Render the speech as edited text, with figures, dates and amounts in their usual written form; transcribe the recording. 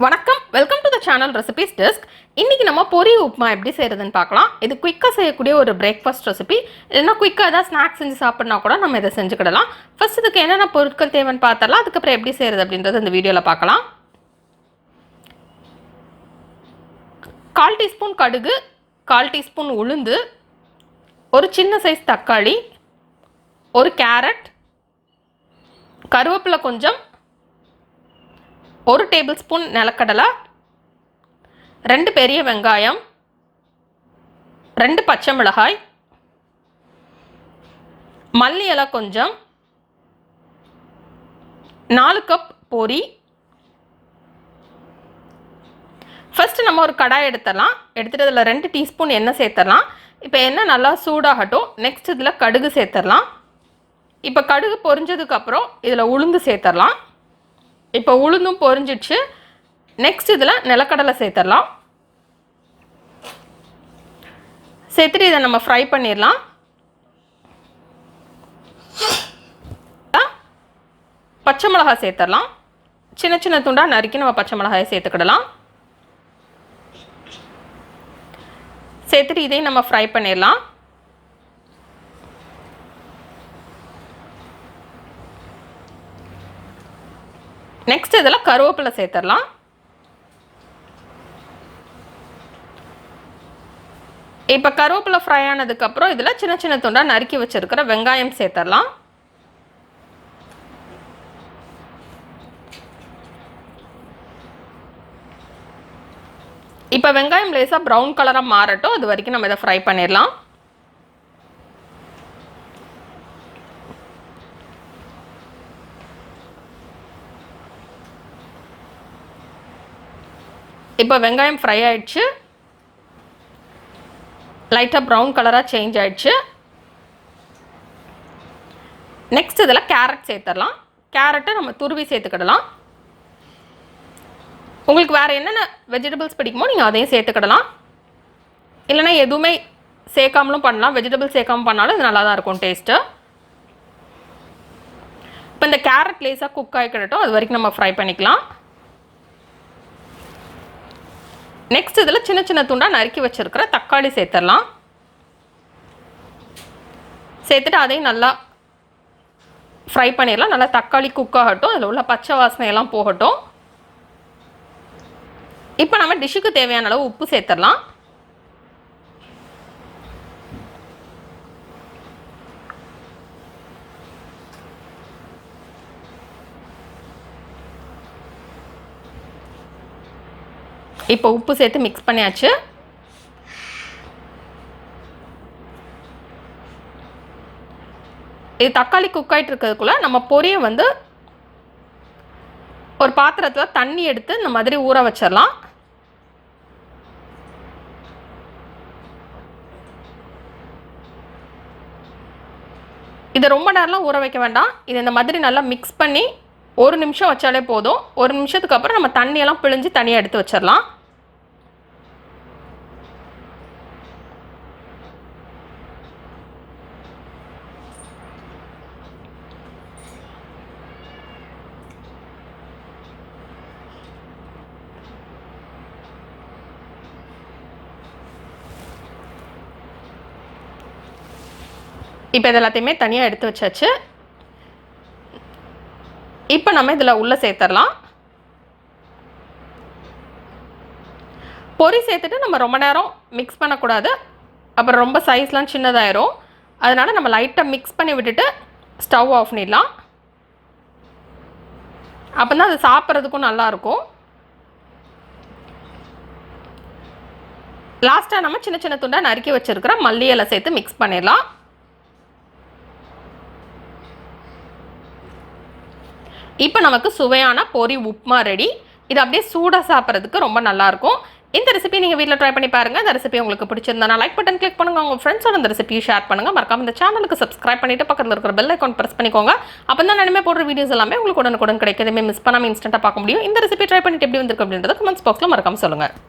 வணக்கம், welcome to the channel recipes desk. இன்றைக்கி நம்ம பொரி உப்மா எப்படி செய்கிறதுன்னு பார்க்கலாம். இது குயிக்காக செய்யக்கூடிய ஒரு பிரேக்ஃபாஸ்ட் ரெசிபி. இல்லைனா குயிக்காக ஏதாவது ஸ்நாக்ஸ் செஞ்சு சாப்பிட்னா கூட நம்ம இதை செஞ்சுக்கிடலாம். ஃபர்ஸ்ட் இதுக்கு என்னென்ன பொருட்கள் தேவைன்னு பார்த்தரலாம். அதுக்கப்புறம் எப்படி செய்கிறது அப்படின்றது இந்த வீடியோவில் பார்க்கலாம். 1/4 டீஸ்பூன் கடுகு, 1/4 டீஸ்பூன் உளுந்து, ஒரு சின்ன சைஸ் தக்காளி, ஒரு கேரட், கருவேப்பிலை கொஞ்சம், 1 டேபிள் ஸ்பூன் நிலக்கடலை, 2 பெரிய வெங்காயம், 2 பச்சை மிளகாய், மல்லி இலை கொஞ்சம், 4 கப் பொரி. ஃபஸ்ட்டு நம்ம ஒரு கடாய் எடுத்துடலாம். எடுத்துகிட்டு இதில் 2 டீஸ்பூன் எண்ணெய் சேர்த்துடலாம். இப்போ எண்ணெய் நல்லா சூடாகட்டும். நெக்ஸ்ட் இதில் கடுகு சேர்த்துடலாம். இப்போ கடுகு பொரிஞ்சதுக்கப்புறம் இதில் உளுந்து சேர்த்துடலாம். இப்போ உளுந்தும் பொரிஞ்சிடுச்சு. நெக்ஸ்ட் இதில் நிலக்கடலை சேர்த்துடலாம். சேர்த்துட்டு இதை நம்ம ஃப்ரை பண்ணிடலாம். பச்சை மிளகாய் சேர்த்துடலாம். சின்ன சின்ன துண்டாக நறுக்கி நம்ம பச்சை மிளகாயை சேர்த்துக்கிடலாம். சேர்த்துட்டு இதையும் நம்ம ஃப்ரை பண்ணிடலாம். நெக்ஸ்ட் இதில் கருவேப்பிலை சேர்த்துடலாம். இப்போ கருவேப்பிலை ஃப்ரை ஆனதுக்கப்புறம் இதில் சின்ன சின்ன துண்டாக நறுக்கி வச்சுருக்கிற வெங்காயம் சேர்த்துடலாம். இப்போ வெங்காயம் லேசாக ப்ரௌன் கலராக மாறட்டும். அது வரைக்கும் நம்ம இதை ஃப்ரை பண்ணிடலாம். இப்போ வெங்காயம் ஃப்ரை ஆகிடுச்சு. லைட்டாக ப்ரௌன் கலராக சேஞ்ச் ஆகிடுச்சு. நெக்ஸ்ட் இதில் கேரட் சேர்த்துடலாம். கேரட்டை நம்ம துருவி சேர்த்துக்கிடலாம். உங்களுக்கு வேறு என்னென்ன வெஜிடபிள்ஸ் பிடிக்குமோ நீங்கள் அதையும் சேர்த்துக்கிடலாம். இல்லைனா எதுவுமே சேர்க்காமலும் பண்ணலாம். வெஜிடபிள்ஸ் சேர்க்காமல் பண்ணாலும் இது நல்லா தான் இருக்கும் டேஸ்ட்டு. இப்போ இந்த கேரட் லேஸாக குக் ஆகிக்கிடட்டும். அது வரைக்கும் நம்ம ஃப்ரை பண்ணிக்கலாம். நெக்ஸ்ட் இதில் சின்ன சின்ன துண்டாக நறுக்கி வச்சுருக்கிற தக்காளி சேர்த்துடலாம். சேர்த்துட்டு அதையும் நல்லா ஃப்ரை பண்ணிடலாம். நல்லா தக்காளி குக் ஆகட்டும். அதில் உள்ள பச்சை வாசனையெல்லாம் போகட்டும். இப்போ நம்ம டிஷ்ஷுக்கு தேவையான அளவு உப்பு சேர்த்துடலாம். இப்போ உப்பு சேர்த்து மிக்ஸ் பண்ணியாச்சு. இது தக்காளி குக் ஆகிட்டு இருக்கிறதுக்குள்ளே நம்ம பொரியை வந்து ஒரு பாத்திரத்தில் தண்ணி எடுத்து இந்த மாதிரி ஊற வச்சிடலாம். இதை ரொம்ப நேரம்லாம் ஊற வைக்க வேண்டாம். இது இந்த மாதிரி நல்லா மிக்ஸ் பண்ணி 1 நிமிஷம் வச்சாலே போதும். 1 நிமிஷத்துக்கு அப்புறம் நம்ம தண்ணியெல்லாம் பிழிஞ்சு தனியாக எடுத்து வச்சிடலாம். இப்போ இது எல்லாத்தையுமே தனியாக எடுத்து வச்சாச்சு. இப்போ நம்ம இதில் உள்ளே சேர்த்துடலாம். பொரி சேர்த்துட்டு நம்ம ரொம்ப நேரம் மிக்ஸ் பண்ணக்கூடாது. அப்புறம் ரொம்ப சைஸ்லாம் சின்னதாயிரும். அதனால் நம்ம லைட்டாக மிக்ஸ் பண்ணி விட்டுட்டு ஸ்டவ் ஆஃப் பண்ணிடலாம். அப்போ தான் அது சாப்பிட்றதுக்கும் நல்லாயிருக்கும். லாஸ்ட்டாக நம்ம சின்ன சின்ன துண்டாக நறுக்கி வச்சுருக்கிற மல்லி இலை சேர்த்து மிக்ஸ் பண்ணிடலாம். இப்போ நமக்கு சுவையான பொரி உப்மா ரெடி. இது அப்படியே சூடாக சாப்பிட்றதுக்கு ரொம்ப நல்லாயிருக்கும். இந்த ரெசிபி நீங்கள் வீட்டில் ட்ரை பண்ணி பாருங்கள். இந்த ரெசிபி உங்களுக்கு பிடிச்சிருந்தா லைக் பட்டன் கிளிக் பண்ணுங்கள். உங்கள் ஃப்ரெண்ட்ஸோட இந்த ரெசிபியை ஷேர் பண்ணுங்கள். மறக்காம இந்த சேனலுக்கு சப்ஸ்கிரைப் பண்ணிவிட்டு பக்கத்தில் இருக்கிற பெல் ஐக்கான் ப்ரெஸ் பண்ணிக்கோங்க. அப்போ தான் நான் போடுற வீடியோஸ் எல்லாமே உங்களுக்கு உடனுக்குடன் கிடைக்கும். எதுவுமே மிஸ் பண்ணாமல் இன்ஸ்டன்ட்டாக பார்க்க முடியும். இந்த ரெசிபி ட்ரை பண்ணிட்டு எப்படி வந்திருக்கு அப்படின்றத கமெண்ட்ஸ் பாக்ஸில் மறக்காமல் சொல்லுங்கள்.